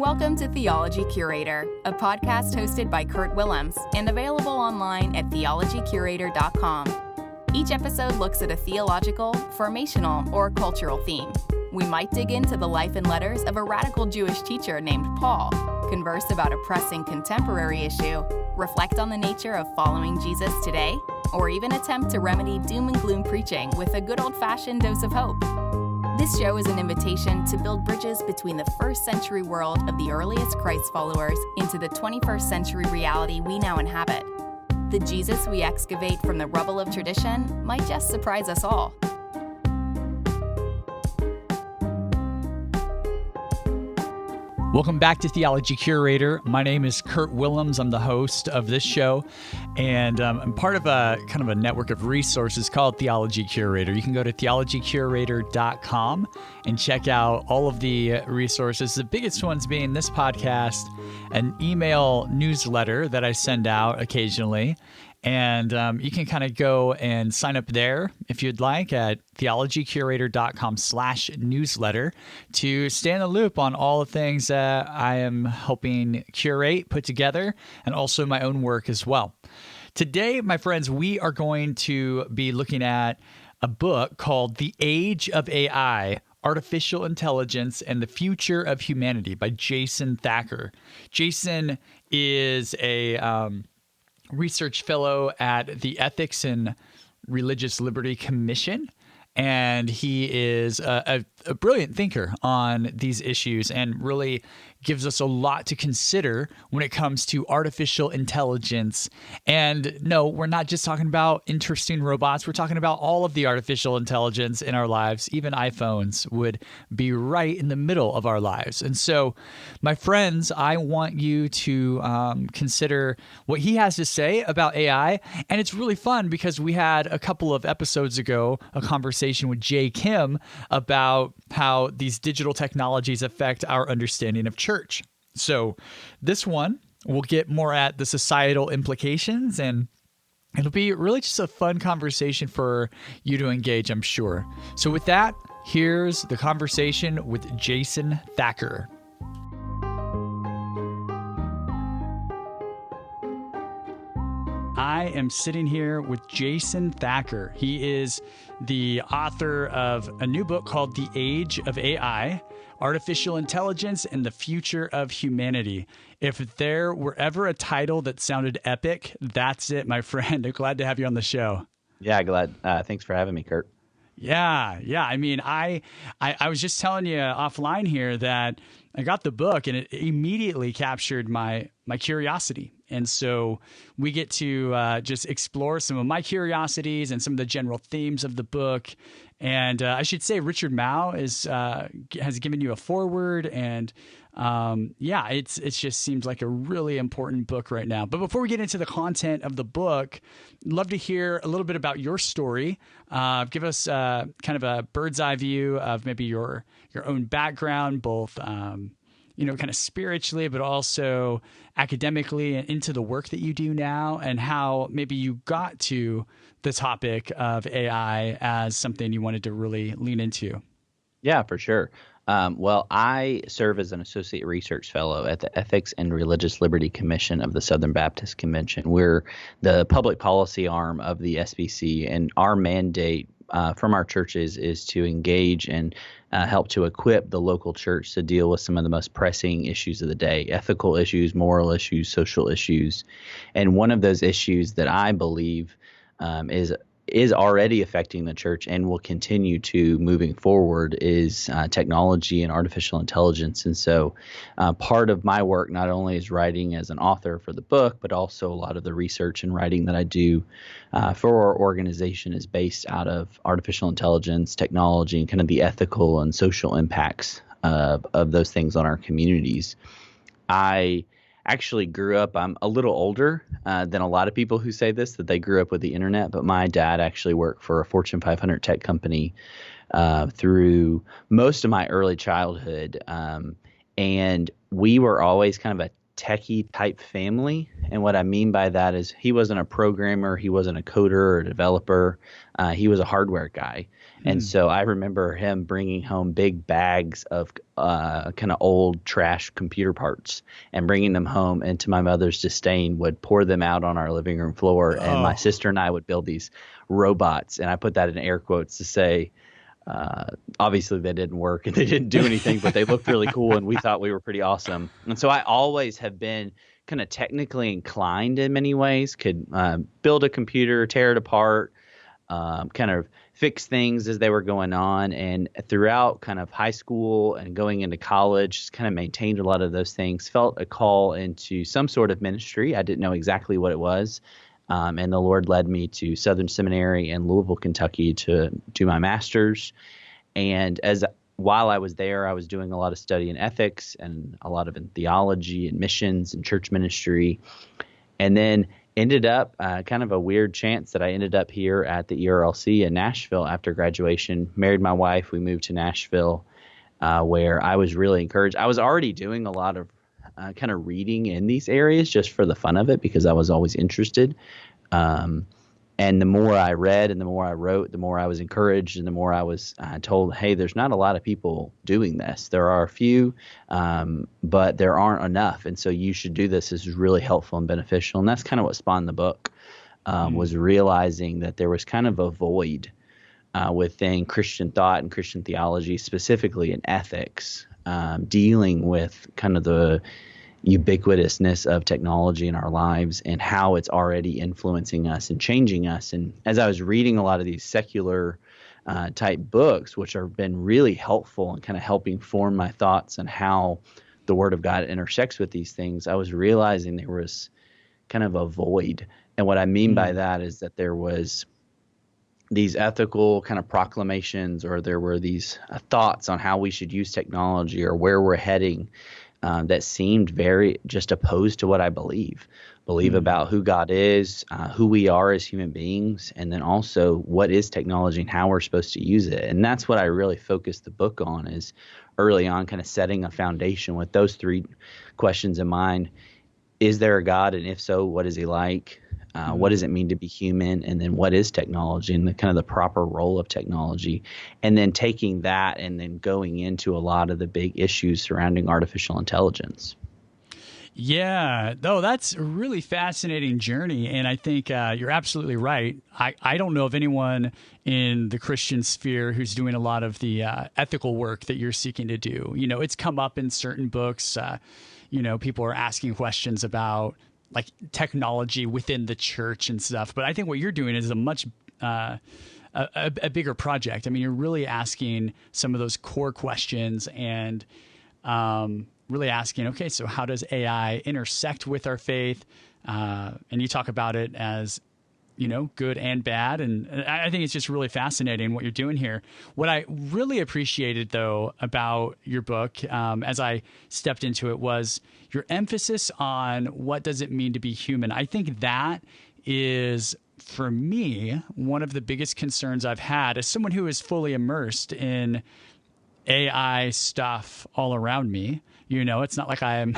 Welcome to Theology Curator, a podcast hosted by Kurt Willems and available online at theologycurator.com. Each episode looks at a theological, formational, or cultural theme. We might dig into the life and letters of a radical Jewish teacher named Paul, converse about a pressing contemporary issue, reflect on the nature of following Jesus today, or even attempt to remedy doom and gloom preaching with a good old-fashioned dose of hope. This show is an invitation to build bridges between the first century world of the earliest Christ followers into the 21st century reality we now inhabit. The Jesus we excavate from the rubble of tradition might just surprise us all. Welcome back to Theology Curator. My name is Kurt Willems. I'm the host of this show, and I'm part of a kind of a network of resources called Theology Curator. You can go to theologycurator.com and check out all of the resources. The biggest ones being this podcast, an email newsletter that I send out occasionally. And you can kind of go and sign up there if you'd like at theologycurator.com/newsletter to stay in the loop on all the things that I am helping curate, put together, and also my own work as well. Today, my friends, we are going to be looking at a book called The Age of AI, Artificial Intelligence and the Future of Humanity by Jason Thacker. Jason is a research fellow at the Ethics and Religious Liberty Commission, and he is a brilliant thinker on these issues and really gives us a lot to consider when it comes to artificial intelligence. And no, we're not just talking about interesting robots. We're talking about all of the artificial intelligence in our lives. Even iPhones would be right in the middle of our lives. And so, my friends, I want you to consider what he has to say about AI. And it's really fun because we had a couple of episodes ago a conversation with Jay Kim about how these digital technologies affect our understanding of church. So this one, we'll get more at the societal implications, and it'll be really just a fun conversation for you to engage, I'm sure. So with that, here's the conversation with Jason Thacker. I am sitting here with Jason Thacker. He is the author of a new book called The Age of AI, Artificial Intelligence and the Future of Humanity. If there were ever a title that sounded epic, that's it, my friend. I'm glad to have you on the show. Yeah, glad. Thanks for having me, Kurt. Yeah. I mean, I was just telling you offline here that I got the book and it immediately captured my curiosity. And so we get to just explore some of my curiosities and some of the general themes of the book. And I should say Richard Mao has given you a foreword, and it just seems like a really important book right now. But before we get into the content of the book, I'd love to hear a little bit about your story. Give us kind of a bird's eye view of maybe your own background, both kind of spiritually, but also academically and into the work that you do now, and how maybe you got to the topic of AI as something you wanted to really lean into. Yeah, for sure. Well, I serve as an associate research fellow at the Ethics and Religious Liberty Commission of the Southern Baptist Convention. We're the public policy arm of the SBC, and our mandate from our churches is to engage and help to equip the local church to deal with some of the most pressing issues of the day: ethical issues, moral issues, social issues. And one of those issues that I believe is already affecting the church and will continue to moving forward is technology and artificial intelligence. And so part of my work not only is writing as an author for the book, but also a lot of the research and writing that I do for our organization is based out of artificial intelligence, technology, and kind of the ethical and social impacts of those things on our communities. I actually grew up, I'm a little older than a lot of people who say this, that they grew up with the internet, but my dad actually worked for a Fortune 500 tech company through most of my early childhood. And we were always kind of a techie type family. And what I mean by that is he wasn't a programmer, he wasn't a coder or a developer. He was a hardware guy. And so I remember him bringing home big bags of kind of old trash computer parts and bringing them home, and to my mother's disdain would pour them out on our living room floor. And my sister and I would build these robots. And I put that in air quotes to say, obviously they didn't work and they didn't do anything, but they looked really cool and we thought we were pretty awesome. And so I always have been kind of technically inclined in many ways, could build a computer, tear it apart, kind of fix things as they were going on. And throughout kind of high school and going into college, just kind of maintained a lot of those things, felt a call into some sort of ministry. I didn't know exactly what it was. And the Lord led me to Southern Seminary in Louisville, Kentucky to do my master's. And while I was there, I was doing a lot of study in ethics and a lot of in theology and missions and church ministry. And then ended up kind of a weird chance that I ended up here at the ERLC in Nashville after graduation, married my wife. We moved to Nashville where I was really encouraged. I was already doing a lot of kind of reading in these areas just for the fun of it because I was always interested. And the more I read and the more I wrote, the more I was encouraged and the more I was told, hey, there's not a lot of people doing this. There are a few, but there aren't enough. And so you should do this. This is really helpful and beneficial. And that's kind of what spawned the book, was realizing that there was kind of a void within Christian thought and Christian theology, specifically in ethics, dealing with kind of the ubiquitousness of technology in our lives and how it's already influencing us and changing us. And as I was reading a lot of these secular type books, which have been really helpful and kind of helping form my thoughts on how the Word of God intersects with these things, I was realizing there was kind of a void. And what I mean by that is that there was these ethical kind of proclamations, or there were these thoughts on how we should use technology or where we're heading that seemed very just opposed to what I believe about who God is, who we are as human beings, and then also what is technology and how we're supposed to use it. And that's what I really focused the book on, is early on kind of setting a foundation with those three questions in mind. Is there a God? And if so, what is he like? What does it mean to be human? And then what is technology and the kind of the proper role of technology? And then taking that and then going into a lot of the big issues surrounding artificial intelligence. Yeah, no, that's a really fascinating journey. And I think you're absolutely right. I don't know of anyone in the Christian sphere who's doing a lot of the ethical work that you're seeking to do. You know, it's come up in certain books. People are asking questions about like technology within the church and stuff. But I think what you're doing is a much a bigger project. I mean, you're really asking some of those core questions and really asking, okay, so how does AI intersect with our faith? And you talk about it as, good and bad. And I think it's just really fascinating what you're doing here. What I really appreciated, though, about your book, as I stepped into it, was your emphasis on what does it mean to be human. I think that is, for me, one of the biggest concerns I've had as someone who is fully immersed in AI stuff all around me. It's not like I am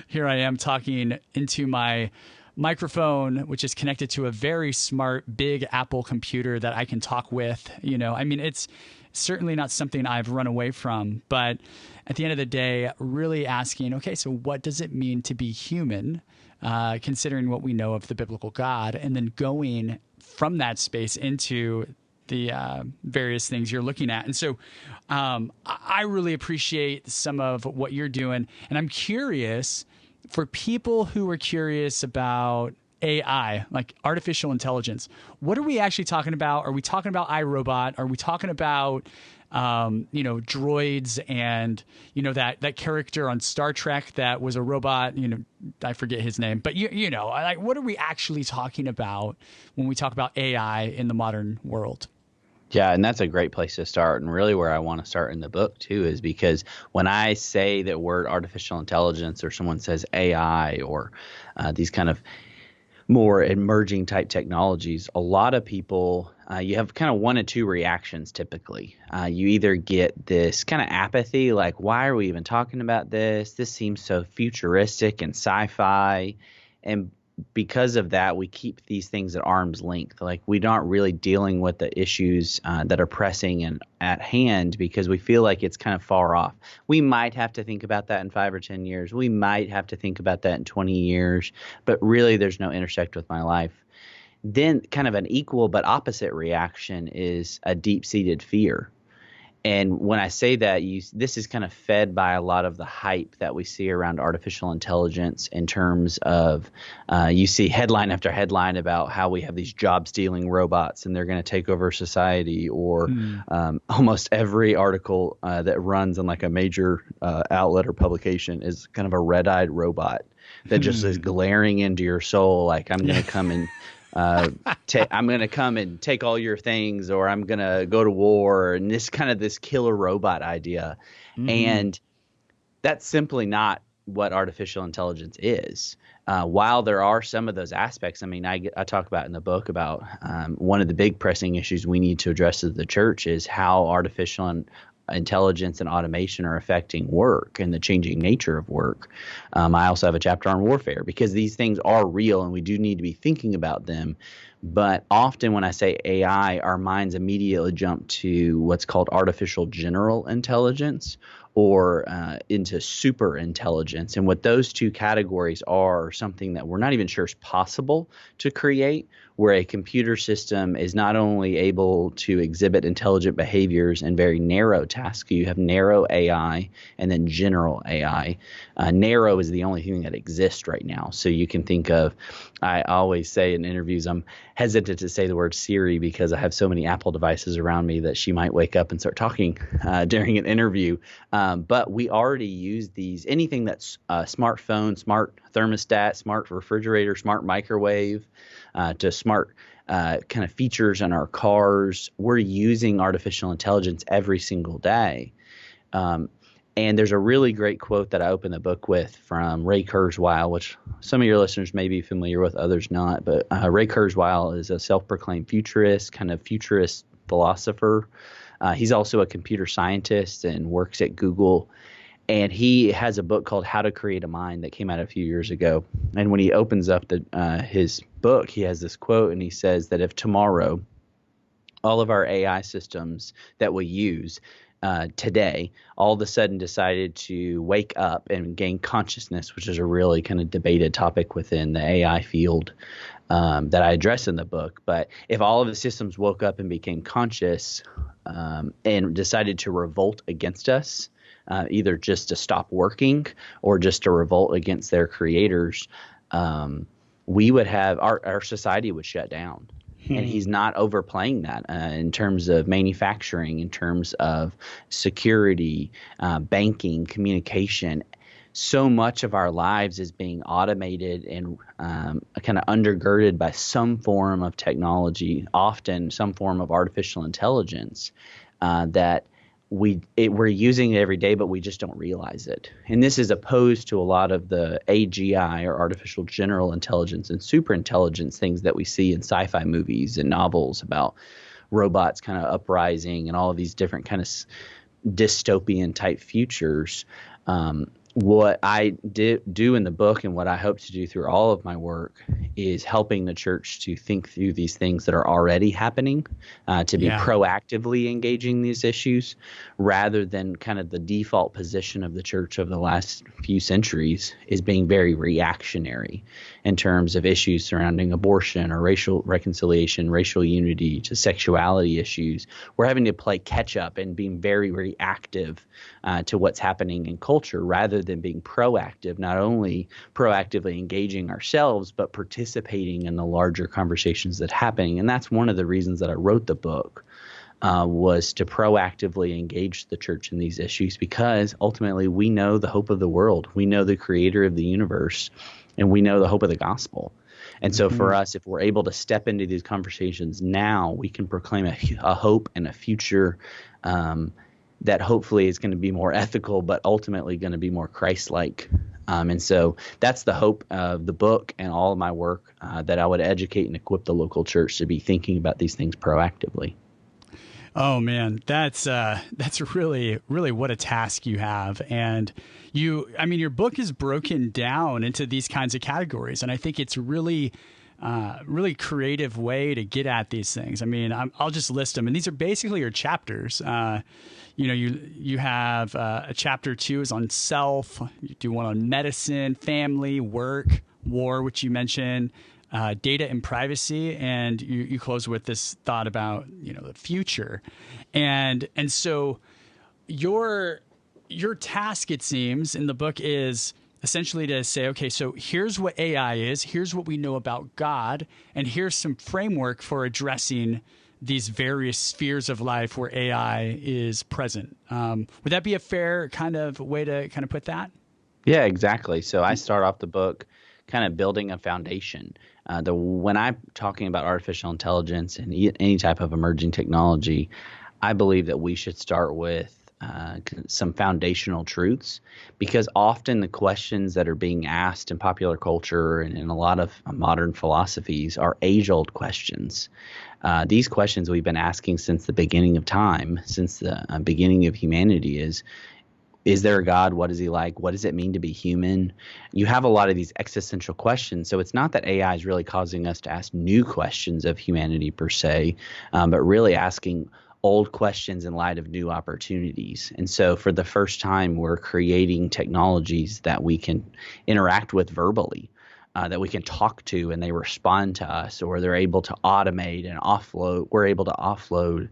here I am talking into my microphone, which is connected to a very smart, big Apple computer that I can talk with. It's certainly not something I've run away from. But at the end of the day, really asking, okay, so what does it mean to be human, considering what we know of the biblical God, and then going from that space into the various things you're looking at. And so I really appreciate some of what you're doing. And I'm curious, for people who are curious about AI, like artificial intelligence, what are we actually talking about? Are we talking about iRobot? Are we talking about, droids and, that character on Star Trek that was a robot, I forget his name, but what are we actually talking about when we talk about AI in the modern world? Yeah, and that's a great place to start. And really where I want to start in the book, too, is because when I say that word artificial intelligence or someone says AI or these kind of more emerging type technologies, a lot of people, you have kind of one of two reactions typically. You either get this kind of apathy, like, why are we even talking about this? This seems so futuristic and sci-fi. And because of that, we keep these things at arm's length. Like, we aren't really dealing with the issues that are pressing and at hand because we feel like it's kind of far off. We might have to think about that in 5 or 10 years. We might have to think about that in 20 years, but really there's no intersect with my life. Then kind of an equal but opposite reaction is a deep-seated fear. And when I say that, this is kind of fed by a lot of the hype that we see around artificial intelligence in terms of you see headline after headline about how we have these job-stealing robots and they're going to take over society, or almost every article that runs on like a major outlet or publication is kind of a red-eyed robot that just is glaring into your soul like, I'm going to come and I'm going to come and take all your things, or I'm going to go to war, and this kind of this killer robot idea. And that's simply not what artificial intelligence is. While there are some of those aspects, I mean, I talk about in the book about one of the big pressing issues we need to address as the church is how artificial intelligence and automation are affecting work and the changing nature of work. I also have a chapter on warfare because these things are real and we do need to be thinking about them. But often when I say AI, our minds immediately jump to what's called artificial general intelligence, or into super intelligence. And what those two categories are something that we're not even sure is possible to create, where a computer system is not only able to exhibit intelligent behaviors in very narrow tasks. You have narrow AI and then general AI. Narrow is the only thing that exists right now. So you can think of, I always say in interviews, I'm hesitant to say the word Siri because I have so many Apple devices around me that she might wake up and start talking during an interview. But we already use these, anything that's smartphone, smart thermostat, smart refrigerator, smart microwave, to smart kind of features in our cars. We're using artificial intelligence every single day. And there's a really great quote that I open the book with from Ray Kurzweil, which some of your listeners may be familiar with, others not. But Ray Kurzweil is a self-proclaimed futurist, kind of futurist philosopher. He's also a computer scientist and works at Google. And he has a book called How to Create a Mind that came out a few years ago. And when he opens up his book, he has this quote, and he says that if tomorrow all of our AI systems that we use today all of a sudden decided to wake up and gain consciousness, which is a really kind of debated topic within the AI field that I address in the book. But if all of the systems woke up and became conscious and decided to revolt against us, either just to stop working or just to revolt against their creators, we would have our society would shut down. And he's not overplaying that in terms of manufacturing, in terms of security, banking, communication. So much of our lives is being automated and kind of undergirded by some form of technology, often some form of artificial intelligence that we're using it every day, but we just don't realize it. And this is opposed to a lot of the AGI, or artificial general intelligence, and super intelligence things that we see in sci-fi movies and novels about robots kind of uprising and all of these different kind of dystopian type futures. What I do in the book, and what I hope to do through all of my work, is helping the church to think through these things that are already happening, to be proactively engaging these issues, rather than kind of the default position of the church of the last few centuries is being very reactionary in terms of issues surrounding abortion or racial reconciliation, racial unity, to sexuality issues. We're having to play catch up and being very reactive to what's happening in culture, rather than being proactive, not only proactively engaging ourselves, but participating in the larger conversations that are happening. And that's one of the reasons that I wrote the book, was to proactively engage the church in these issues, because ultimately we know the hope of the world. We know the creator of the universe, and we know the hope of the gospel. And so for us, if we're able to step into these conversations now, we can proclaim a hope and a future that hopefully is going to be more ethical, but ultimately going to be more Christ-like. And so that's the hope of the book and all of my work, that I would educate and equip the local church to be thinking about these things proactively. Oh man, that's really, really what a task you have. And your book is broken down into these kinds of categories. And I think it's really creative way to get at these things. I mean, I'll just list them, and these are basically your chapters. You have a chapter 2 is on self. You do one on medicine, family, work, war, which you mentioned, data and privacy, and you close with this thought about the future, and so your task, it seems, in the book is essentially to say, okay, so here's what AI is, here's what we know about God, and here's some framework for addressing these various spheres of life where AI is present. Would that be a fair kind of way to kind of put that? Yeah, exactly. So I start off the book kind of building a foundation. When I'm talking about artificial intelligence and any type of emerging technology, I believe that we should start with some foundational truths, because often the questions that are being asked in popular culture and in a lot of modern philosophies are age-old questions. These questions we've been asking since the beginning of time, since the beginning of humanity is there a God? What is he like? What does it mean to be human? You have a lot of these existential questions. So it's not that AI is really causing us to ask new questions of humanity per se, but really asking old questions in light of new opportunities. And so for the first time, we're creating technologies that we can interact with verbally, that we can talk to and they respond to us, or they're able to automate and offload. We're able to offload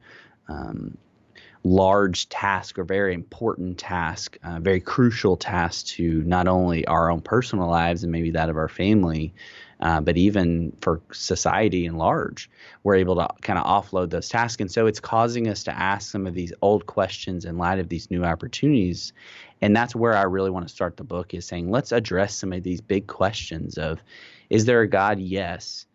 large tasks or very important tasks, very crucial tasks to not only our own personal lives and maybe that of our family, but even for society in large. We're able to kind of offload those tasks. And so it's causing us to ask some of these old questions in light of these new opportunities. And that's where I really want to start the book, is saying, let's address some of these big questions of, is there a God? Yes.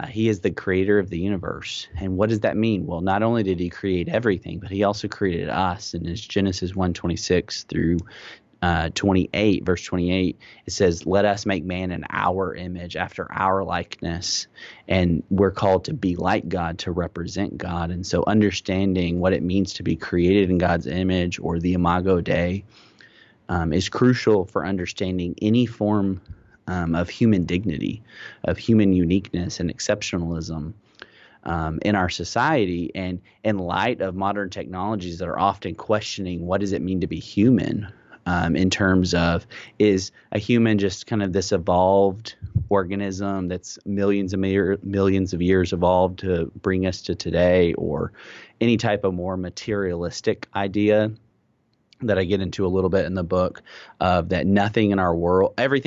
He is the creator of the universe. And what does that mean? Well, not only did he create everything, but he also created us. And it's Genesis 1:26 through 28, verse 28, it says, let us make man in our image, after our likeness. And we're called to be like God, to represent God. And so understanding what it means to be created in God's image, or the Imago Dei, is crucial for understanding any form of human dignity, of human uniqueness and exceptionalism in our society. And in light of modern technologies that are often questioning, what does it mean to be human? In terms of, is a human just kind of this evolved organism that's millions of years evolved to bring us to today, or any type of more materialistic idea that I get into a little bit in the book, of that everything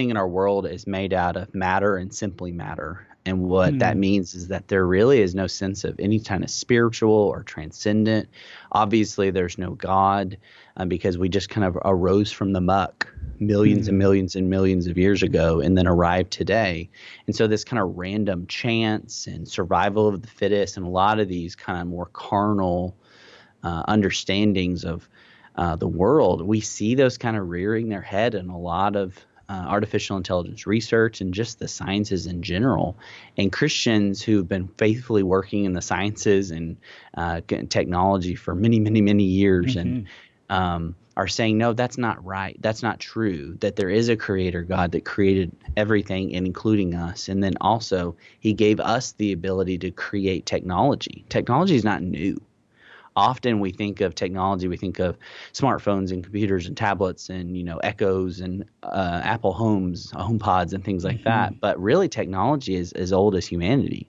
in our world is made out of matter and simply matter. And what that means is that there really is no sense of any kind of spiritual or transcendent. Obviously, there's no God, because we just kind of arose from the muck millions and millions and millions of years ago, and then arrived today. And so this kind of random chance and survival of the fittest, and a lot of these kind of more carnal understandings of the world, we see those kind of rearing their head in a lot of artificial intelligence research and just the sciences in general. And Christians who've been faithfully working in the sciences and technology for many, many, many years and are saying, no, that's not right. That's not true, that there is a creator God that created everything, and including us. And then also he gave us the ability to create technology. Technology is not new. Often we think of technology, we think of smartphones and computers and tablets and, Echoes and Apple HomePods and things like that. But really technology is as old as humanity.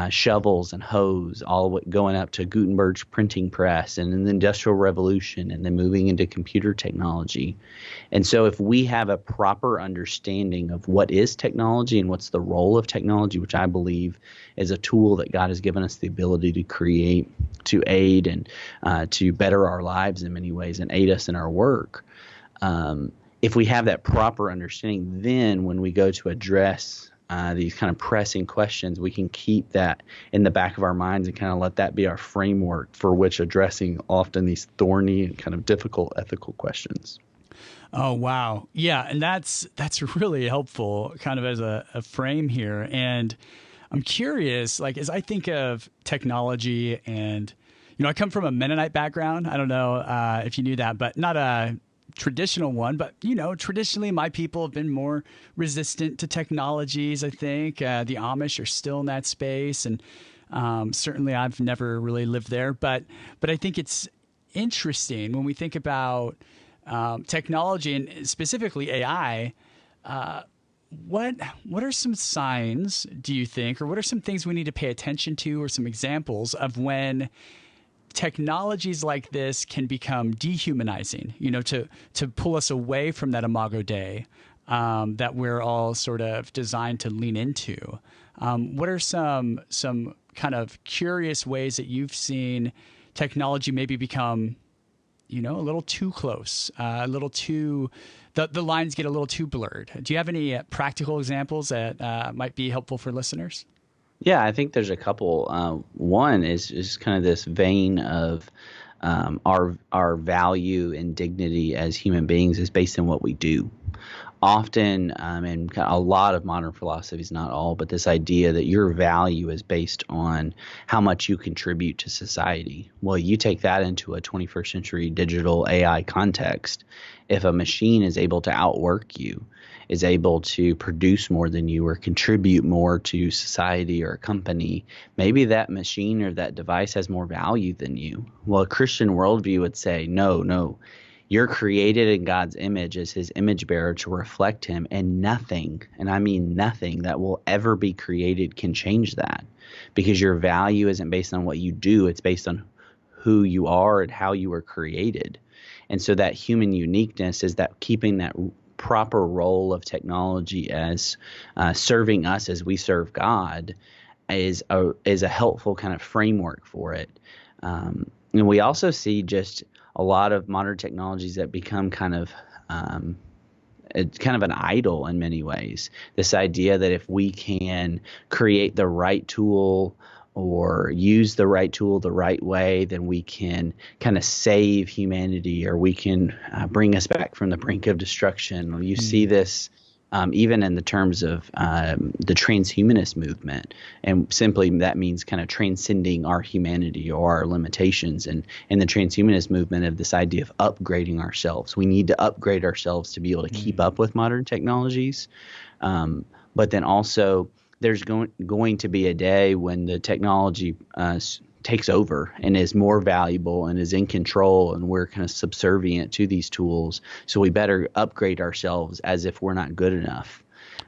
Shovels and hoes, all going up to Gutenberg's printing press and then the Industrial Revolution, and then moving into computer technology. And so if we have a proper understanding of what is technology and what's the role of technology, which I believe is a tool that God has given us the ability to create, to aid and to better our lives in many ways and aid us in our work. If we have that proper understanding, then when we go to address these kind of pressing questions, we can keep that in the back of our minds and kind of let that be our framework for which addressing often these thorny and kind of difficult ethical questions. Oh, wow. Yeah. And that's really helpful kind of as a frame here. And I'm curious, like, as I think of technology and, I come from a Mennonite background. I don't know if you knew that, but not a traditional one. But, traditionally my people have been more resistant to technologies, I think. The Amish are still in that space. And certainly I've never really lived there. But I think it's interesting when we think about technology and specifically AI. What are some signs, do you think, or what are some things we need to pay attention to, or some examples of when technologies like this can become dehumanizing, to pull us away from that imago Dei that we're all sort of designed to lean into? What are some kind of curious ways that you've seen technology maybe become, a little too close, a little too, the lines get a little too blurred? Do you have any practical examples that might be helpful for listeners? Yeah, I think there's a couple. One is kind of this vein of our value and dignity as human beings is based on what we do. Often, and a lot of modern philosophies, not all, but this idea that your value is based on how much you contribute to society. Well, you take that into a 21st century digital AI context. If a machine is able to outwork you, is able to produce more than you or contribute more to society or a company, maybe that machine or that device has more value than you. Well, a Christian worldview would say, no, you're created in God's image as his image bearer to reflect him, and nothing, and I mean nothing, that will ever be created can change that, because your value isn't based on what you do, it's based on who you are and how you were created. And so that human uniqueness is that keeping that proper role of technology as serving us as we serve God is a helpful kind of framework for it. And we also see just a lot of modern technologies that become kind of an idol in many ways. This idea that if we can create the right tool or use the right tool the right way, then we can kind of save humanity, or we can bring us back from the brink of destruction. You see this even in the terms of the transhumanist movement, and simply that means kind of transcending our humanity or our limitations. And in the transhumanist movement of this idea of upgrading ourselves, we need to upgrade ourselves to be able to keep up with modern technologies. But then also there's going to be a day when the technology takes over and is more valuable and is in control, and we're kind of subservient to these tools. So we better upgrade ourselves as if we're not good enough.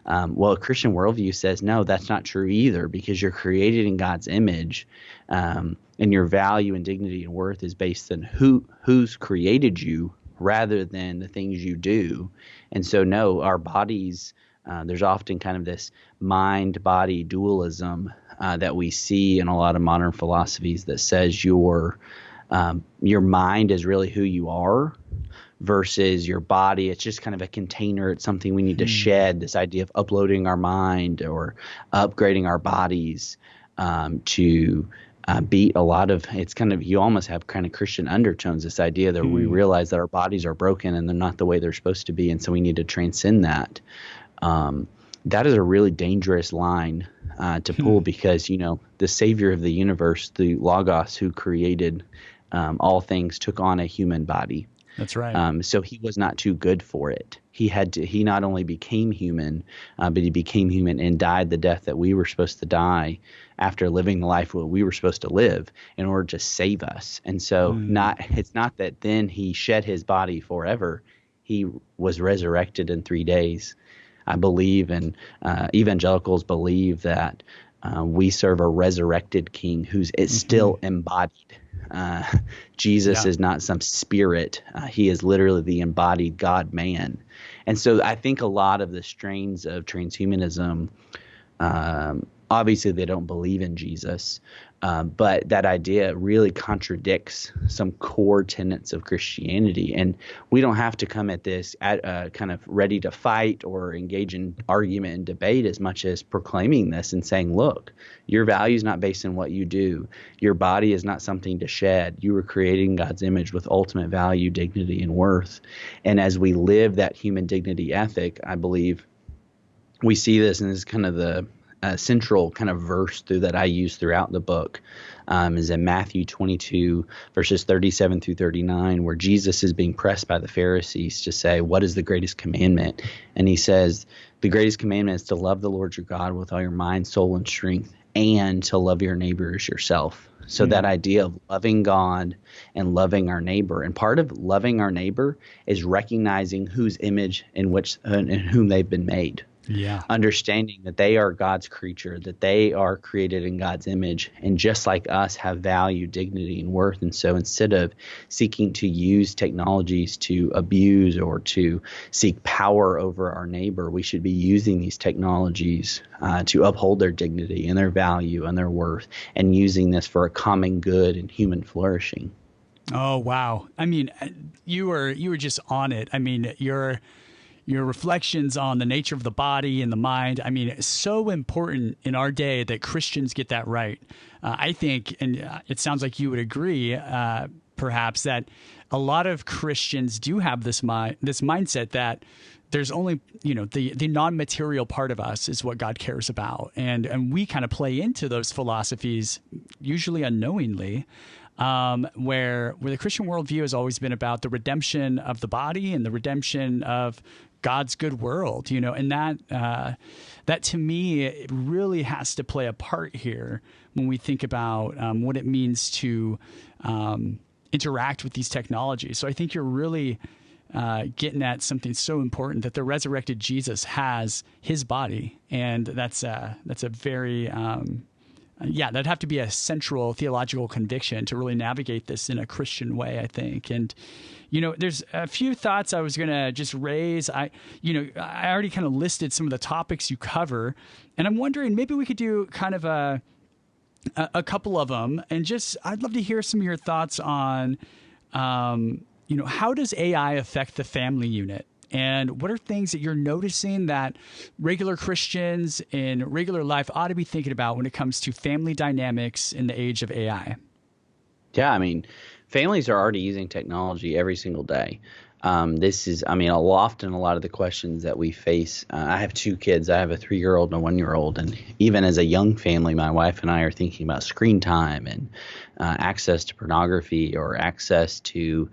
Well, a Christian worldview says, no, that's not true either, because you're created in God's image, and your value and dignity and worth is based on who's created you rather than the things you do. And so, no, our bodies, there's often kind of this mind-body dualism that we see in a lot of modern philosophies that says your mind is really who you are versus your body. It's just kind of a container. It's something we need to shed, this idea of uploading our mind or upgrading our bodies to beat a lot of, it's kind of, you almost have kind of Christian undertones, this idea that we realize that our bodies are broken and they're not the way they're supposed to be, and so we need to transcend that. That is a really dangerous line to pull, because, the Savior of the universe, the Logos who created all things, took on a human body. That's right. So he was not too good for it. He not only became human, but he became human and died the death that we were supposed to die after living the life that we were supposed to live in order to save us. And so it's not that then he shed his body forever. He was resurrected in 3 days. I believe, and evangelicals believe, that we serve a resurrected King who's still embodied. Jesus is not some spirit. He is literally the embodied God-man. And so I think a lot of the strains of transhumanism obviously they don't believe in Jesus, but that idea really contradicts some core tenets of Christianity. And we don't have to come at this kind of ready to fight or engage in argument and debate as much as proclaiming this and saying, look, your value is not based on what you do. Your body is not something to shed. You were created in God's image with ultimate value, dignity, and worth. And as we live that human dignity ethic, I believe we see this, and this is kind of the central kind of verse that I use throughout the book, is in Matthew 22, verses 37 through 39, where Jesus is being pressed by the Pharisees to say, what is the greatest commandment? And he says, the greatest commandment is to love the Lord your God with all your mind, soul, and strength, and to love your neighbor as yourself. So that idea of loving God and loving our neighbor, and part of loving our neighbor is recognizing whose image in whom they've been made. Yeah. Understanding that they are God's creature, that they are created in God's image, and just like us have value, dignity, and worth. And so instead of seeking to use technologies to abuse or to seek power over our neighbor, we should be using these technologies to uphold their dignity and their value and their worth, and using this for a common good and human flourishing. Oh, wow. I mean, you were just on it. I mean, your reflections on the nature of the body and the mind. I mean, it's so important in our day that Christians get that right. I think, and it sounds like you would agree, perhaps, that a lot of Christians do have this mindset that there's only, the non-material part of us is what God cares about. And we kind of play into those philosophies, usually unknowingly. Where the Christian worldview has always been about the redemption of the body and the redemption of God's good world, and that to me, it really has to play a part here when we think about what it means to interact with these technologies. So I think you're really getting at something so important, that the resurrected Jesus has his body, and that's a very that'd have to be a central theological conviction to really navigate this in a Christian way, I think. And, there's a few thoughts I was going to just raise. I already kind of listed some of the topics you cover, and I'm wondering maybe we could do kind of a couple of them, and I'd love to hear some of your thoughts on, how does AI affect the family unit? And what are things that you're noticing that regular Christians in regular life ought to be thinking about when it comes to family dynamics in the age of AI? Yeah, I mean, families are already using technology every single day. Often a lot of the questions that we face, I have two kids. I have a 3-year-old and a 1-year-old. And even as a young family, my wife and I are thinking about screen time and access to pornography or access to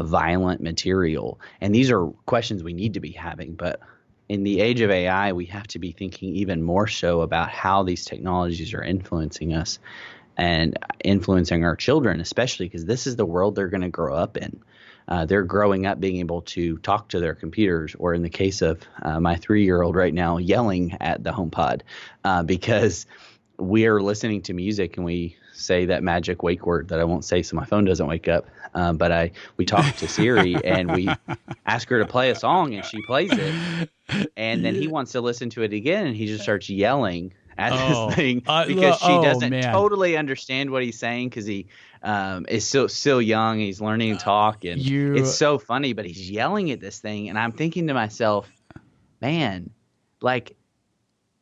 violent material. And these are questions we need to be having. But in the age of AI, we have to be thinking even more so about how these technologies are influencing us and influencing our children, especially because this is the world they're going to grow up in. They're growing up being able to talk to their computers, or in the case of my 3-year-old right now, yelling at the HomePod because we are listening to music and we say that magic wake word that I won't say so my phone doesn't wake up. But we talk to Siri and we ask her to play a song and she plays it. And then he wants to listen to it again and he just starts yelling at this thing because she doesn't totally understand what he's saying because he is still young. He's learning to talk and it's so funny, but he's yelling at this thing. And I'm thinking to myself, man, like,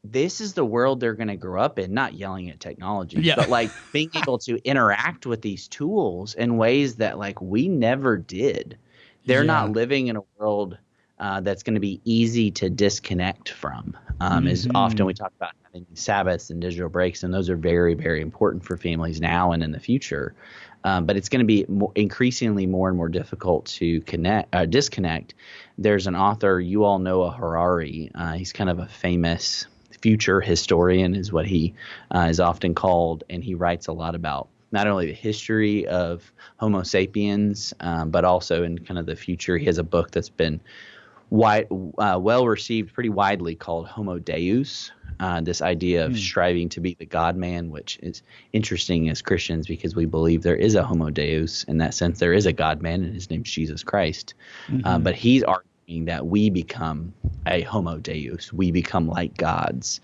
this is the world they're going to grow up in, not yelling at technology, but like being able to interact with these tools in ways that like we never did. They're not living in a world that's going to be easy to disconnect from. As often we talk about having Sabbaths and digital breaks, and those are very, very important for families now and in the future. But it's going to be increasingly more and more difficult to disconnect. There's an author, you all know, Harari. He's kind of a famous future historian is what he is often called, and he writes a lot about not only the history of Homo sapiens, but also in kind of the future. He has a book that's been well received pretty widely called Homo Deus, this idea of striving to be the God-man, which is interesting as Christians because we believe there is a Homo Deus. In that sense, there is a God-man, and his name's Jesus Christ. But he's arguing that we become a Homo Deus. We become like gods.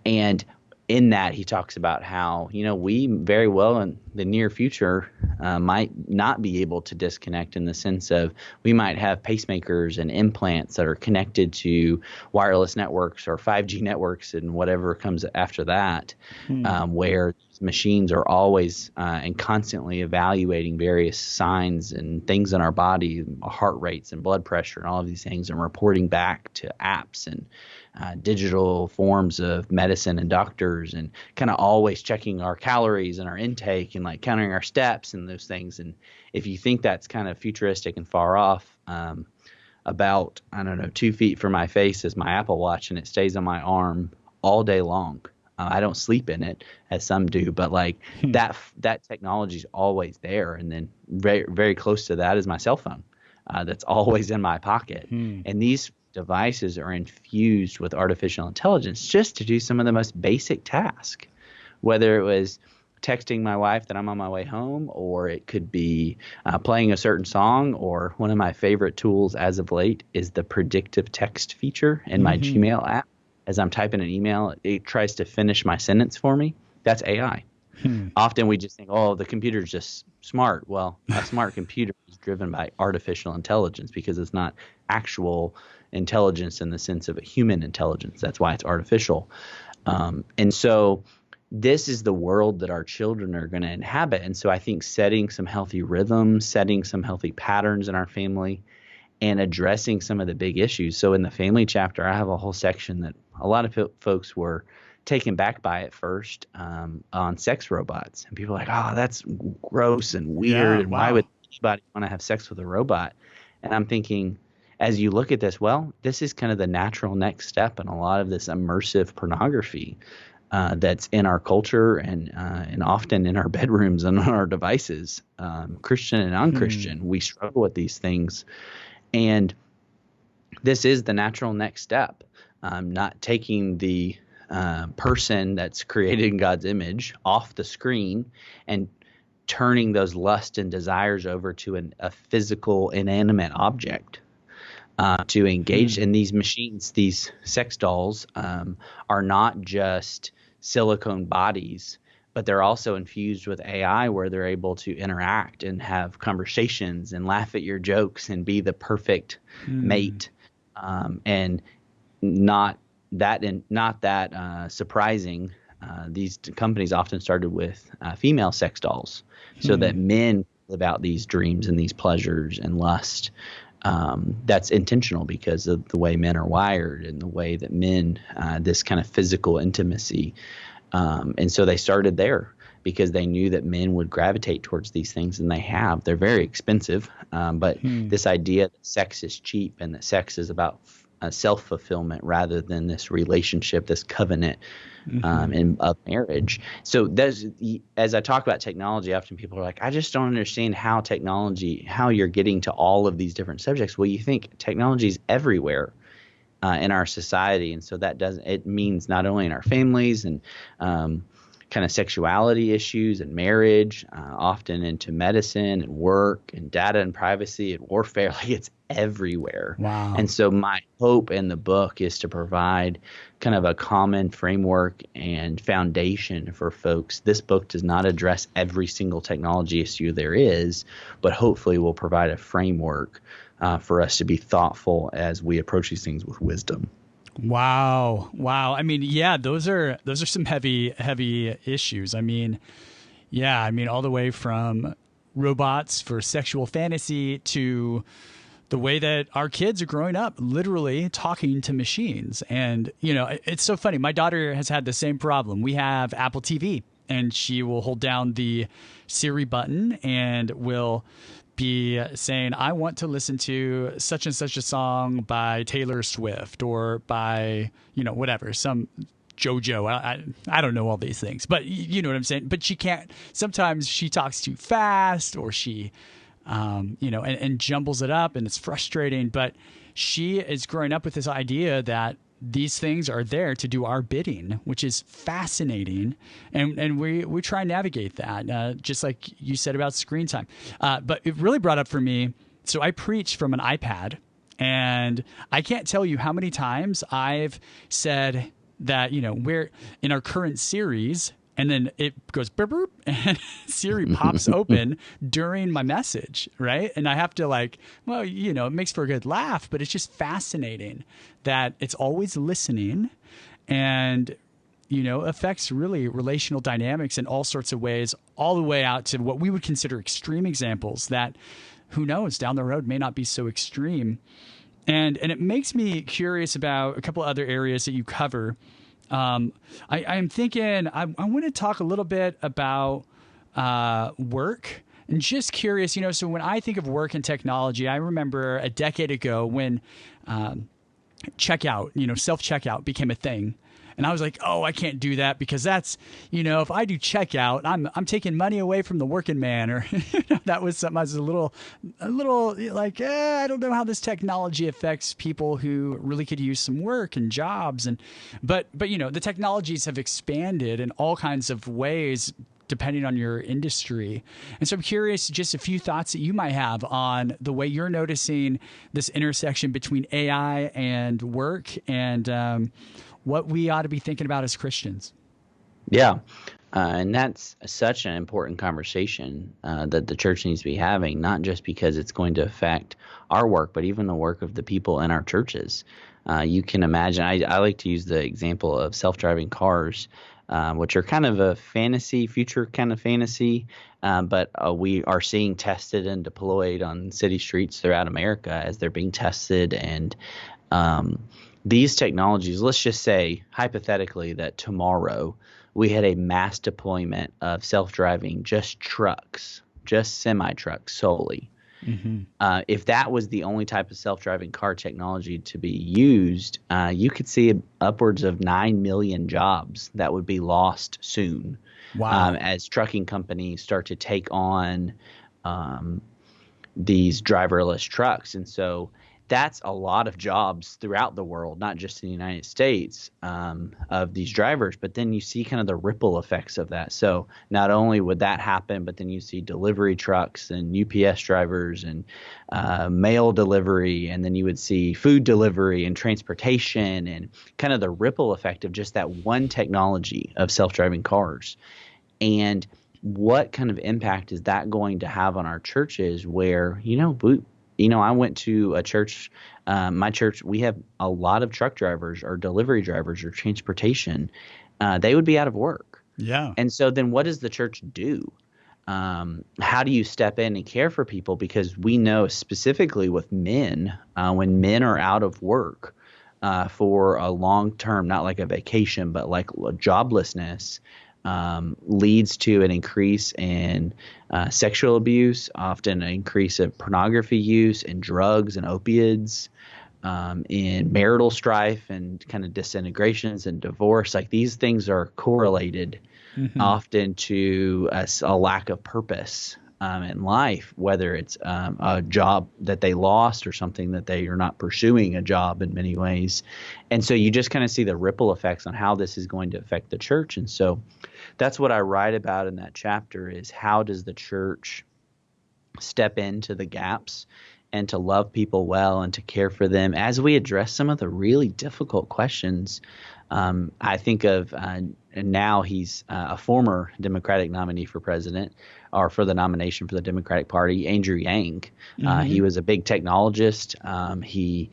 And in that, he talks about how, we very well in the near future might not be able to disconnect, in the sense of we might have pacemakers and implants that are connected to wireless networks or 5G networks and whatever comes after that, where these machines are always and constantly evaluating various signs and things in our body, heart rates and blood pressure and all of these things, and reporting back to apps and digital forms of medicine and doctors, and kind of always checking our calories and our intake and like counting our steps and those things. And if you think that's kind of futuristic and far off, about, 2 feet from my face is my Apple Watch, and it stays on my arm all day long. I don't sleep in it as some do, but like that technology is always there. And then very, very close to that is my cell phone that's always in my pocket. And these devices are infused with artificial intelligence just to do some of the most basic tasks, whether it was texting my wife that I'm on my way home, or it could be playing a certain song, or one of my favorite tools as of late is the predictive text feature in my Gmail app. As I'm typing an email, it tries to finish my sentence for me. That's AI. Often we just think, oh, the computer's just smart. Well, a smart computer is driven by artificial intelligence because it's not actual intelligence in the sense of a human intelligence. That's why it's artificial. And so this is the world that our children are going to inhabit. And so I think setting some healthy rhythms, setting some healthy patterns in our family, and addressing some of the big issues. So in the family chapter, I have a whole section that a lot of folks were taken back by at first on sex robots. And people are like, oh, that's gross and weird. And why would anybody want to have sex with a robot? And I'm thinking, as you look at this, well, this is kind of the natural next step in a lot of this immersive pornography that's in our culture and often in our bedrooms and on our devices, Christian and non-Christian. We struggle with these things. And this is the natural next step, not taking the person that's created in God's image off the screen and turning those lusts and desires over to a physical, inanimate object. To engage in these machines. These sex dolls are not just silicone bodies, but they're also infused with AI, where they're able to interact and have conversations and laugh at your jokes and be the perfect mate. And not that surprising. These companies often started with female sex dolls, so that men live out these dreams and these pleasures and lust. That's intentional because of the way men are wired and the way that men, this kind of physical intimacy. And so they started there because they knew that men would gravitate towards these things, and they have. They're very expensive, but this idea that sex is cheap and that sex is about self-fulfillment rather than this relationship, this covenant of marriage. So as I talk about technology, often people are like, I just don't understand how you're getting to all of these different subjects. Well, you think technology is everywhere in our society. And so it means not only in our families and kind of sexuality issues and marriage, often into medicine and work and data and privacy and warfare. Like, it's everywhere. Wow. And so my hope in the book is to provide kind of a common framework and foundation for folks. This book does not address every single technology issue there is, but hopefully will provide a framework for us to be thoughtful as we approach these things with wisdom. Wow. I mean, yeah, those are some heavy issues. I mean, all the way from robots for sexual fantasy to the way that our kids are growing up, literally talking to machines. And, it's so funny. My daughter has had the same problem. We have Apple TV, and she will hold down the Siri button and will be saying, I want to listen to such and such a song by Taylor Swift or by, whatever, some JoJo. I don't know all these things, but you know what I'm saying? But she can't, sometimes she talks too fast, or she, and jumbles it up, and it's frustrating. But she is growing up with this idea that these things are there to do our bidding, which is fascinating. And we try and navigate that, just like you said about screen time. But it really brought up for me, so I preach from an iPad, and I can't tell you how many times I've said, that, we're in our current series, and then it goes burp, burp, and Siri pops open during my message, right? And I have to it makes for a good laugh, but it's just fascinating that it's always listening and, affects really relational dynamics in all sorts of ways, all the way out to what we would consider extreme examples that, who knows, down the road may not be so extreme. And it makes me curious about a couple of other areas that you cover. I'm thinking I want to talk a little bit about work, and just curious, so when I think of work and technology, I remember a decade ago when checkout, self-checkout became a thing. And I was like, oh, I can't do that because that's, if I do checkout, I'm taking money away from the working man. Or that was something I was a little like, I don't know how this technology affects people who really could use some work and jobs. But the technologies have expanded in all kinds of ways depending on your industry. And so I'm curious, just a few thoughts that you might have on the way you're noticing this intersection between AI and work, and what we ought to be thinking about as Christians. Yeah. And that's such an important conversation that the church needs to be having, not just because it's going to affect our work, but even the work of the people in our churches. You can imagine, I like to use the example of self-driving cars, which are kind of a fantasy, future kind of fantasy, but we are seeing tested and deployed on city streets throughout America as they're being tested. And these technologies, let's just say hypothetically that tomorrow we had a mass deployment of self-driving just trucks, just semi-trucks solely. Mm-hmm. If that was the only type of self-driving car technology to be used, you could see upwards of 9 million jobs that would be lost soon. Wow. As trucking companies start to take on these driverless trucks. And so that's a lot of jobs throughout the world, not just in the United States, of these drivers. But then you see kind of the ripple effects of that. So not only would that happen, but then you see delivery trucks and UPS drivers and mail delivery. And then you would see food delivery and transportation, and kind of the ripple effect of just that one technology of self-driving cars. And what kind of impact is that going to have on our churches where, I went to a church, my church, we have a lot of truck drivers or delivery drivers or transportation. They would be out of work. Yeah. And so then what does the church do? How do you step in and care for people? Because we know specifically with men, when men are out of work for a long term, not like a vacation, but like joblessness, leads to an increase in sexual abuse, often an increase of pornography use and drugs and opiates, in marital strife and kind of disintegrations and divorce. Like these things are correlated often to a lack of purpose in life, whether it's a job that they lost or something that they are not pursuing a job in many ways. And so you just kind of see the ripple effects on how this is going to affect the church. And so that's what I write about in that chapter, is how does the church step into the gaps and to love people well and to care for them as we address some of the really difficult questions. I think of now he's a former Democratic nominee for president, or for the nomination for the Democratic Party, Andrew Yang. He was a big technologist. He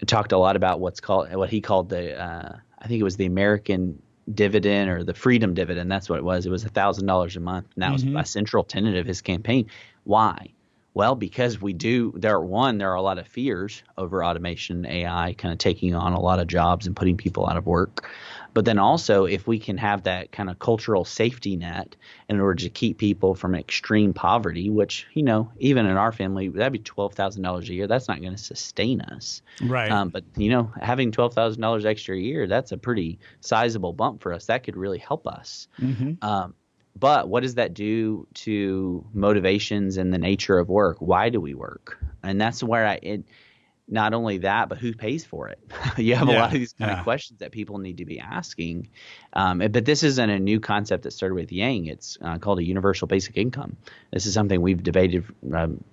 talked a lot about what he called I think it was the American dividend or the freedom dividend. That's what it was. It was $1,000 a month. And that was a central tenet of his campaign. Why? Well, because there are a lot of fears over automation and AI kind of taking on a lot of jobs and putting people out of work. But then also, if we can have that kind of cultural safety net in order to keep people from extreme poverty, which, even in our family, that'd be $12,000 a year. That's not going to sustain us. Right. But, having $12,000 extra a year, that's a pretty sizable bump for us. That could really help us. But what does that do to motivations and the nature of work? Why do we work? And that's where not only that, but who pays for it? You have a lot of these kind Yeah. of questions that people need to be asking. But this isn't a new concept that started with Yang. It's called a universal basic income. This is something we've debated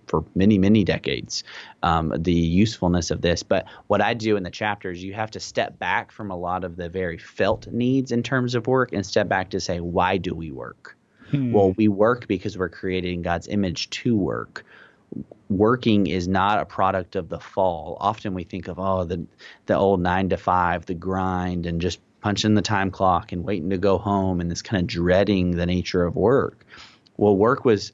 for many, many decades, the usefulness of this. But what I do in the chapter is you have to step back from a lot of the very felt needs in terms of work and step back to say, why do we work? Well, we work because we're created in God's image to work. Working is not a product of the fall. Often we think of, the old 9 to 5, the grind, and just punching the time clock and waiting to go home, and this kind of dreading the nature of work. Well, work it's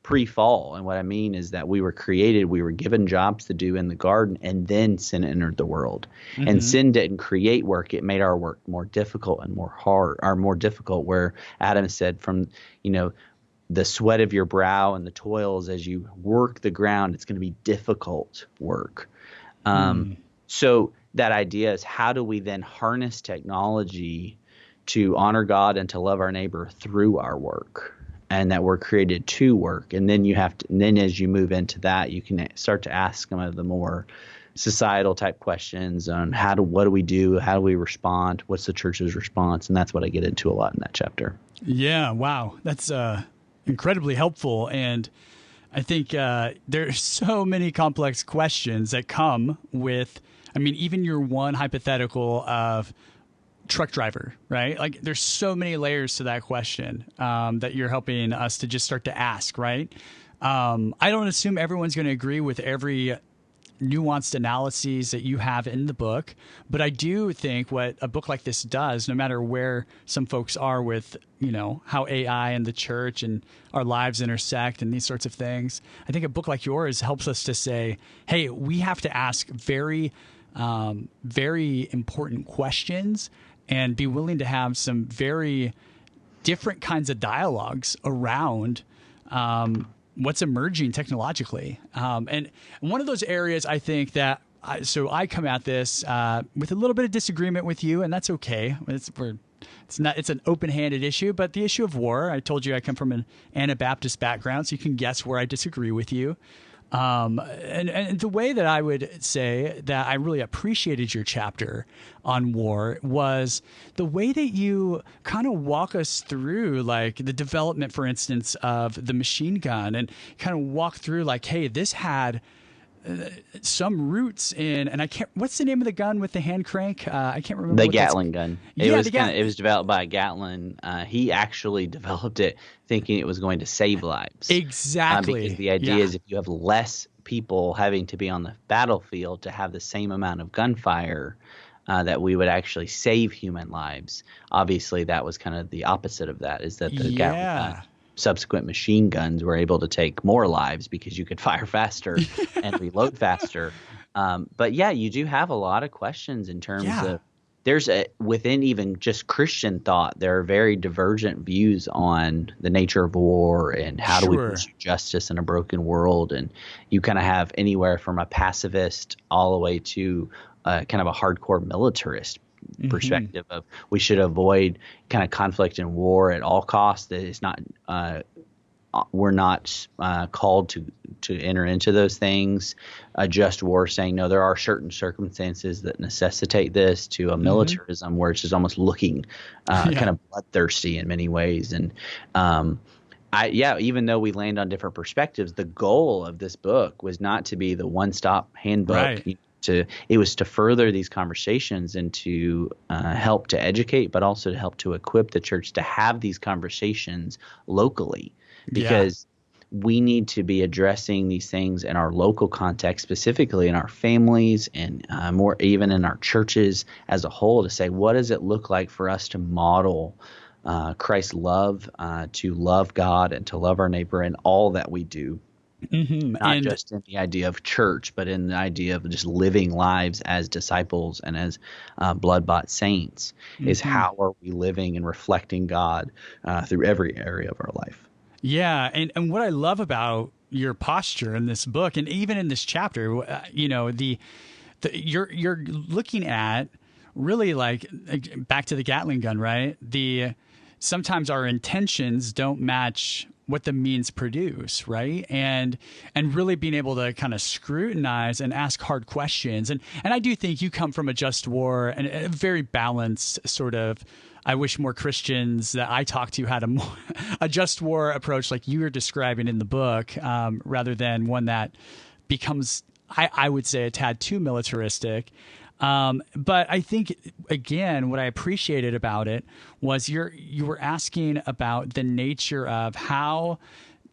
pre-fall. And what I mean is that we were created, we were given jobs to do in the garden, and then sin entered the world. Mm-hmm. And sin didn't create work. It made our work more difficult and more difficult, where Adam said from, the sweat of your brow and the toils as you work the ground, it's going to be difficult work. So that idea is, how do we then harness technology to honor God and to love our neighbor through our work, and that we're created to work? And then then as you move into that, you can start to ask some of the more societal type questions on what do we do? How do we respond? What's the church's response? And that's what I get into a lot in that chapter. Yeah. Wow. That's incredibly helpful. And I think there's so many complex questions that come with, even your one hypothetical of truck driver, right? Like, there's so many layers to that question that you're helping us to just start to ask, right? I don't assume everyone's going to agree with every nuanced analyses that you have in the book, but I do think what a book like this does, no matter where some folks are with, how AI and the church and our lives intersect and these sorts of things, I think a book like yours helps us to say, hey, we have to ask very, very important questions and be willing to have some very different kinds of dialogues around what's emerging technologically. And one of those areas, I think that I come at this with a little bit of disagreement with you, and that's okay. It's an open-handed issue, but the issue of war, I told you I come from an Anabaptist background, so you can guess where I disagree with you. And the way that I would say that I really appreciated your chapter on war was the way that you kind of walk us through, like, the development, for instance, of the machine gun, and kind of walk through, like, hey, this had some roots in, and what's the name of the gun with the hand crank? I can't remember. The Gatling gun. It was developed by Gatlin. He actually developed it thinking it was going to save lives. Exactly. Because the idea is, if you have less people having to be on the battlefield to have the same amount of gunfire, that we would actually save human lives. Obviously, that was kind of the opposite of that, is that the Gatling gun, subsequent machine guns, were able to take more lives because you could fire faster and reload faster. But yeah, you do have a lot of questions in terms of, within even just Christian thought, there are very divergent views on the nature of war and how do we pursue justice in a broken world. And you kind of have anywhere from a pacifist all the way to kind of a hardcore militarist perspective of, we should avoid kind of conflict and war at all costs. That is not, we're not called to enter into those things. A just war, saying no, there are certain circumstances that necessitate this, to a militarism where it's just almost looking kind of bloodthirsty in many ways. And even though we land on different perspectives, the goal of this book was not to be the one-stop handbook. Right. It was to further these conversations and to help to educate, but also to help to equip the church to have these conversations locally, because we need to be addressing these things in our local context, specifically in our families and more even in our churches as a whole, to say, what does it look like for us to model Christ's love, to love God and to love our neighbor in all that we do. Not just in the idea of church, but in the idea of just living lives as disciples and as blood-bought saints. Is how are we living and reflecting God through every area of our life? Yeah, and what I love about your posture in this book, and even in this chapter, you're looking at really, like, back to the Gatling gun, right? Sometimes our intentions don't match what the means produce, right? And really being able to kind of scrutinize and ask hard questions. And I do think you come from a just war and a very balanced sort of, I wish more Christians that I talk to had a just war approach like you were describing in the book, rather than one that becomes, I would say, a tad too militaristic. But I think, again, what I appreciated about it was you were asking about the nature of how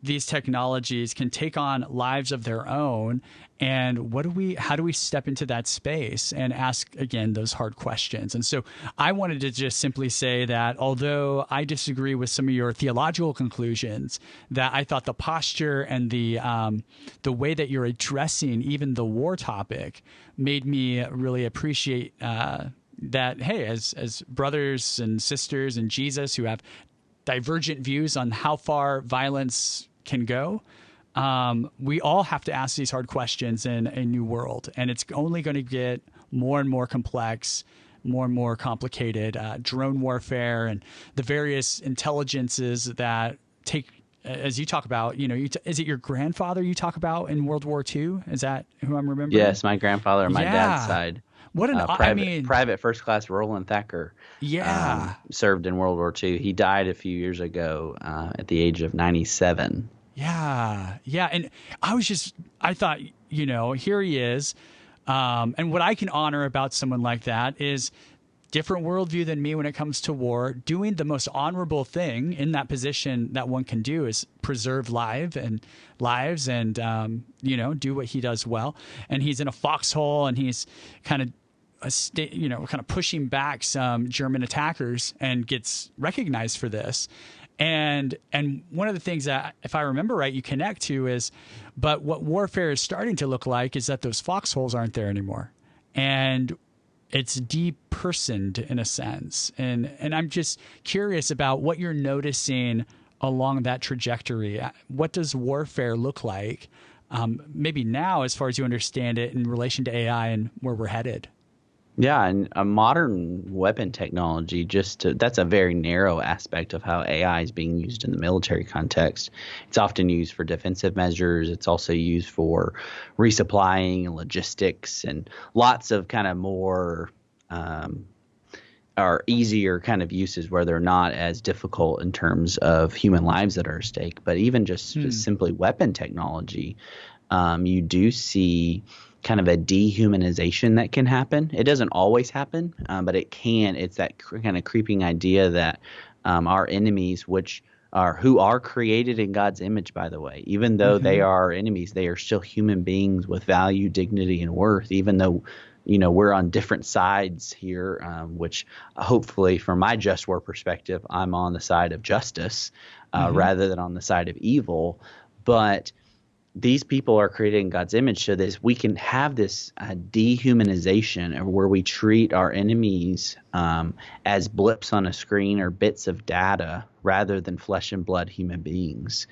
these technologies can take on lives of their own, and how do we step into that space and ask, again, those hard questions. And so I wanted to just simply say that although I disagree with some of your theological conclusions, that I thought the posture and the way that you're addressing even the war topic made me really appreciate that, hey, as brothers and sisters in Jesus who have divergent views on how far violence can go, we all have to ask these hard questions in a new world. And it's only going to get more and more complex, more and more complicated. Drone warfare and the various intelligences that take, as you talk about, is it your grandfather you talk about in World War II? Is that who I'm remembering? Yes, my grandfather on my dad's side. What an private first class Roland Thacker. Yeah. Served in World War II. He died a few years ago at the age of 97. Yeah. And I thought, here he is. And what I can honor about someone like that is different worldview than me when it comes to war, doing the most honorable thing in that position that one can do is preserve lives and do what he does well. And he's in a foxhole and he's kind of pushing back some German attackers and gets recognized for this. And one of the things that, if I remember right, you connect to is, but what warfare is starting to look like is that those foxholes aren't there anymore. And it's depersoned in a sense. And I'm just curious about what you're noticing along that trajectory. What does warfare look like, maybe now, as far as you understand it, in relation to AI and where we're headed? Yeah, and a modern weapon technology, that's a very narrow aspect of how AI is being used in the military context. It's often used for defensive measures. It's also used for resupplying and logistics and lots of kind of more or easier kind of uses where they're not as difficult in terms of human lives that are at stake. But even just simply weapon technology, you do see kind of a dehumanization that can happen. It doesn't always happen, but it can. It's that kind of creeping idea that our enemies, who are created in God's image, by the way, even though they are our enemies, they are still human beings with value, dignity, and worth, even though, we're on different sides here, which hopefully from my just war perspective, I'm on the side of justice rather than on the side of evil. But these people are created in God's image so that we can have this dehumanization where we treat our enemies as blips on a screen or bits of data rather than flesh and blood human beings.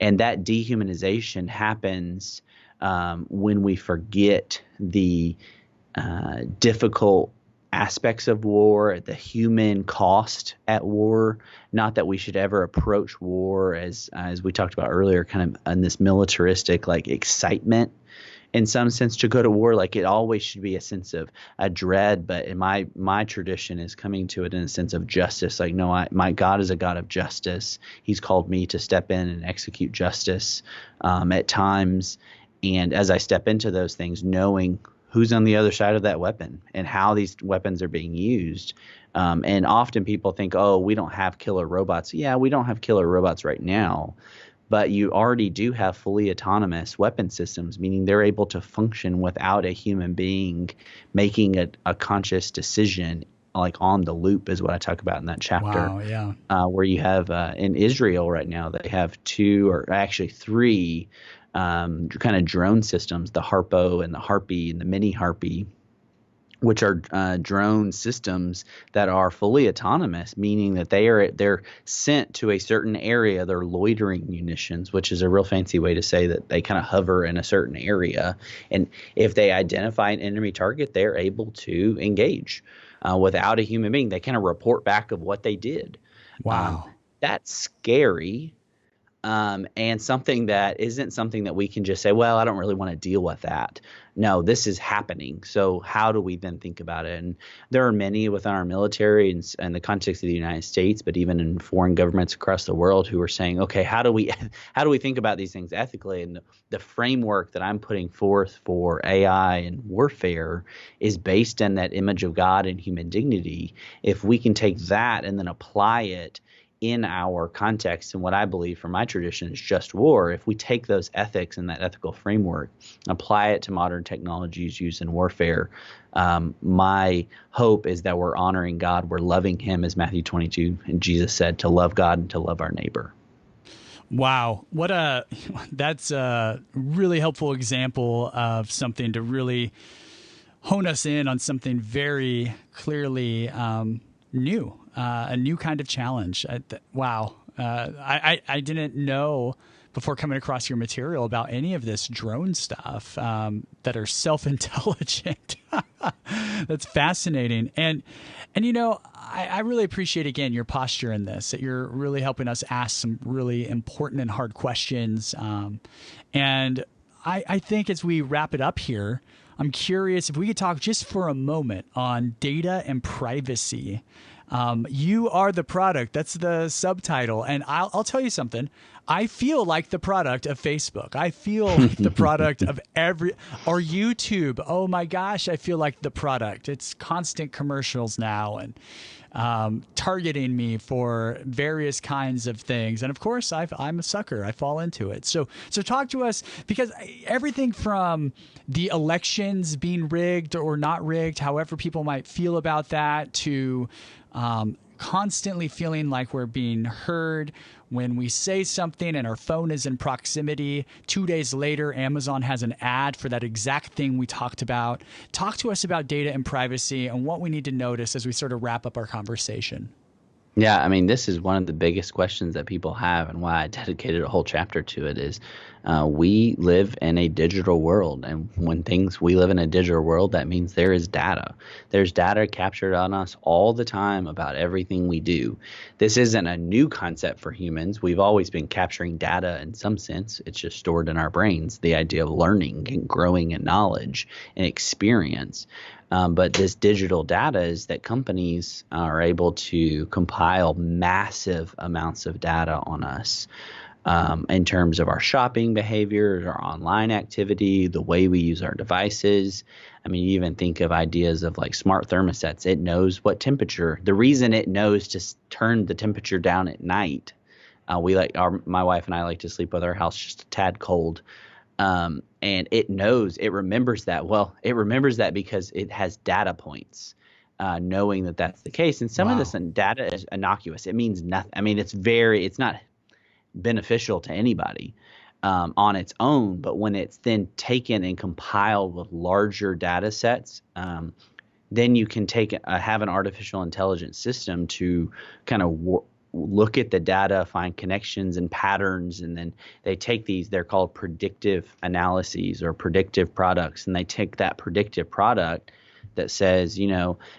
And that dehumanization happens when we forget the difficult aspects of war, the human cost at war. Not that we should ever approach war as we talked about earlier, kind of in this militaristic like excitement in some sense to go to war. Like it always should be a sense of a dread, but in my tradition is coming to it in a sense of justice. Like, no, my God is a God of justice. He's called me to step in and execute justice at times. And as I step into those things, knowing who's on the other side of that weapon and how these weapons are being used. And often people think, oh, we don't have killer robots. Yeah, we don't have killer robots right now, but you already do have fully autonomous weapon systems, meaning they're able to function without a human being making a conscious decision, like on the loop is what I talk about in that chapter. Wow, yeah. Where you have in Israel right now, they have 2 or actually 3 kind of drone systems, the Harpo and the Harpy and the Mini Harpy, which are drone systems that are fully autonomous, meaning that they're sent to a certain area. They're loitering munitions, which is a real fancy way to say that they kind of hover in a certain area. And if they identify an enemy target, they're able to engage without a human being. They kind of report back of what they did. Wow. That's scary. and something that isn't something that we can just say, well, I don't really want to deal with that. No, this is happening. So how do we then think about it? And there are many within our military and the context of the United States, but even in foreign governments across the world who are saying, okay, how do we think about these things ethically? And the framework that I'm putting forth for AI and warfare is based on that image of God and human dignity. If we can take that and then apply it in our context and what I believe from my tradition is just war, if we take those ethics and that ethical framework, apply it to modern technologies used in warfare, my hope is that we're honoring God, we're loving him, as Matthew 22 and Jesus said, to love God and to love our neighbor. Wow. That's a really helpful example of something to really hone us in on something very clearly new. A new kind of challenge. Wow. I didn't know before coming across your material about any of this drone stuff that are self-intelligent. That's fascinating. And I really appreciate, again, your posture in this, that you're really helping us ask some really important and hard questions. And I think as we wrap it up here, I'm curious if we could talk just for a moment on data and privacy. You are the product. That's the subtitle. And I'll tell you something. I feel like the product of Facebook. I feel like the product of or YouTube. Oh my gosh, I feel like the product. It's constant commercials now and targeting me for various kinds of things. And of course, I'm a sucker. I fall into it. So talk to us, because everything from the elections being rigged or not rigged, however people might feel about that, to constantly feeling like we're being heard when we say something and our phone is in proximity. 2 days later, Amazon has an ad for that exact thing we talked about. Talk to us about data and privacy and what we need to notice as we sort of wrap up our conversation. Yeah, I mean, this is one of the biggest questions that people have, and why I dedicated a whole chapter to it is we live in a digital world. And when we live in a digital world, that means there is data. There's data captured on us all the time about everything we do. This isn't a new concept for humans. We've always been capturing data in some sense. It's just stored in our brains, the idea of learning and growing in knowledge and experience. But this digital data is that companies are able to compile massive amounts of data on us in terms of our shopping behavior, our online activity, the way we use our devices. I mean, you even think of ideas of like smart thermostats. It knows what temperature. The reason it knows to turn the temperature down at night. My wife and I like to sleep with our house just a tad cold. And it remembers that. Well, it remembers that because it has data points, knowing that that's the case. And some of this data is innocuous. It means nothing. I mean, it's not beneficial to anybody on its own, but when it's then taken and compiled with larger data sets, then you can have an artificial intelligence system to kind of look at the data, find connections and patterns, and then they take they're called predictive analyses or predictive products, and they take that predictive product that says,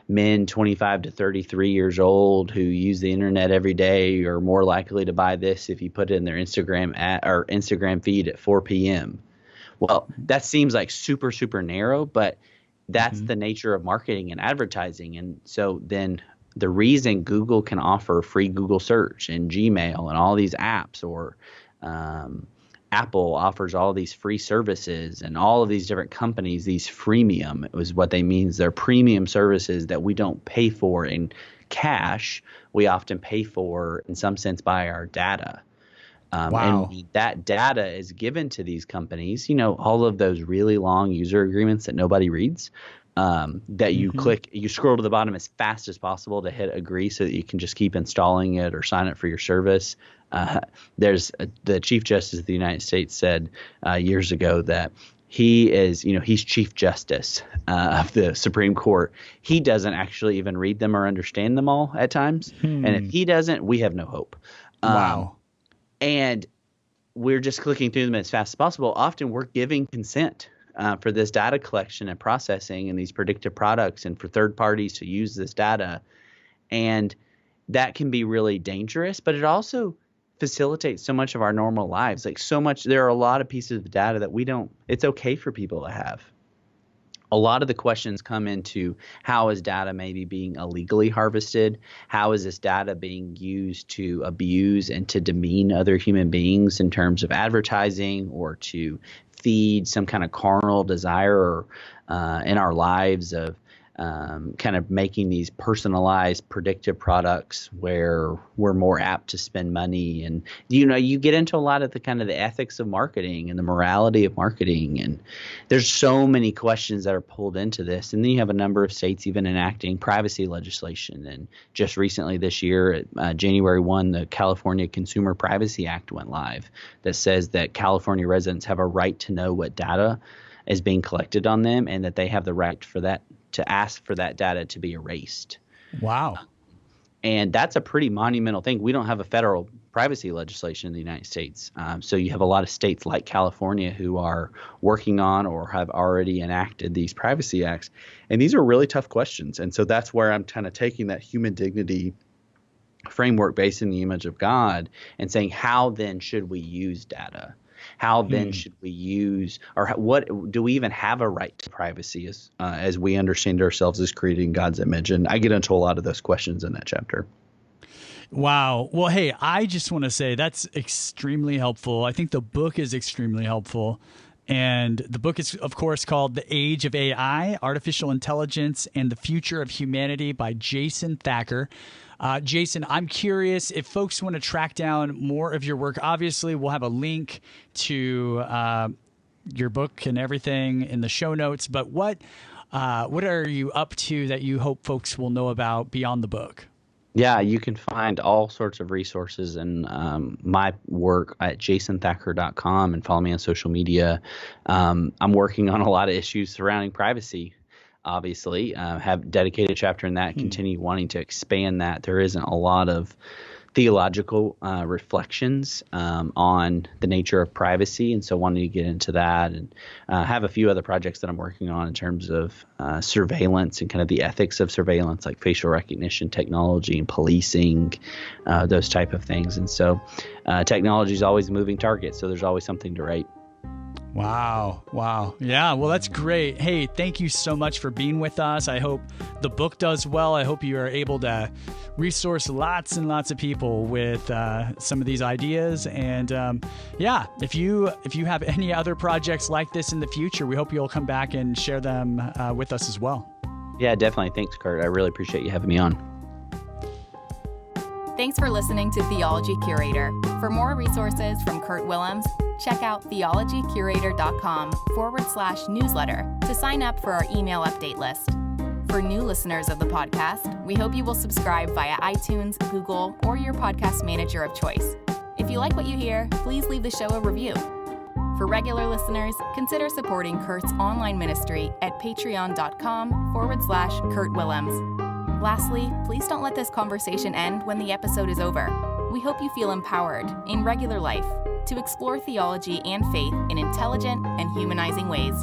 men 25 to 33 years old who use the internet every day are more likely to buy this if you put it in their Instagram feed at 4 p.m. Well, that seems like super, super narrow, but that's the nature of marketing and advertising. And so then the reason Google can offer free Google search and Gmail and all these apps, or Apple offers all these free services, and all of these different companies, these freemium is what they mean. They're premium services that we don't pay for in cash. We often pay for, in some sense, by our data. And that data is given to these companies, all of those really long user agreements that nobody reads. That you click, you scroll to the bottom as fast as possible to hit agree so that you can just keep installing it or sign up for your service. The Chief Justice of the United States said years ago that he's Chief Justice of the Supreme Court. He doesn't actually even read them or understand them all at times. And if he doesn't, we have no hope. And we're just clicking through them as fast as possible. Often we're giving consent for this data collection and processing and these predictive products, and for third parties to use this data. And that can be really dangerous, but it also facilitates so much of our normal lives. Like so much, there are a lot of pieces of data that it's okay for people to have. A lot of the questions come into how is data maybe being illegally harvested? How is this data being used to abuse and to demean other human beings in terms of advertising or to feed some kind of carnal desire in our lives of kind of making these personalized predictive products where we're more apt to spend money. And, you get into a lot of the kind of the ethics of marketing and the morality of marketing. And there's so many questions that are pulled into this. And then you have a number of states even enacting privacy legislation. And just recently this year, January 1, the California Consumer Privacy Act went live that says that California residents have a right to know what data is being collected on them and that they have the right for that to ask for that data to be erased. Wow. And that's a pretty monumental thing. We don't have a federal privacy legislation in the United States. So you have a lot of states like California who are working on or have already enacted these privacy acts. And these are really tough questions. And so that's where I'm kind of taking that human dignity framework based in the image of God and saying, how then should we use data? How then should we use, or what do we even have a right to privacy as we understand ourselves as created in God's image? And I get into a lot of those questions in that chapter. Wow. Well, hey, I just want to say that's extremely helpful. I think the book is extremely helpful. And the book is, of course, called The Age of AI, Artificial Intelligence and the Future of Humanity by Jason Thacker. Jason, I'm curious if folks want to track down more of your work. Obviously, we'll have a link to your book and everything in the show notes. But what are you up to that you hope folks will know about beyond the book? Yeah, you can find all sorts of resources and my work at jasonthacker.com and follow me on social media. I'm working on a lot of issues surrounding privacy. Obviously, have a dedicated chapter in that, continue wanting to expand that. There isn't a lot of theological reflections on the nature of privacy, and so wanting to get into that and have a few other projects that I'm working on in terms of surveillance and kind of the ethics of surveillance, like facial recognition technology and policing, those type of things. And so technology is always a moving target, so there's always something to write. Wow. Yeah, well, that's great. Hey, thank you so much for being with us. I hope the book does well. I hope you are able to resource lots and lots of people with some of these ideas. And if you have any other projects like this in the future, we hope you'll come back and share them with us as well. Yeah, definitely. Thanks, Kurt. I really appreciate you having me on. Thanks for listening to Theology Curator. For more resources from Kurt Willems, check out theologycurator.com/newsletter to sign up for our email update list. For new listeners of the podcast, we hope you will subscribe via iTunes, Google, or your podcast manager of choice. If you like what you hear, please leave the show a review. For regular listeners, consider supporting Kurt's online ministry at patreon.com/Kurt Willems. Lastly, please don't let this conversation end when the episode is over. We hope you feel empowered in regular life to explore theology and faith in intelligent and humanizing ways.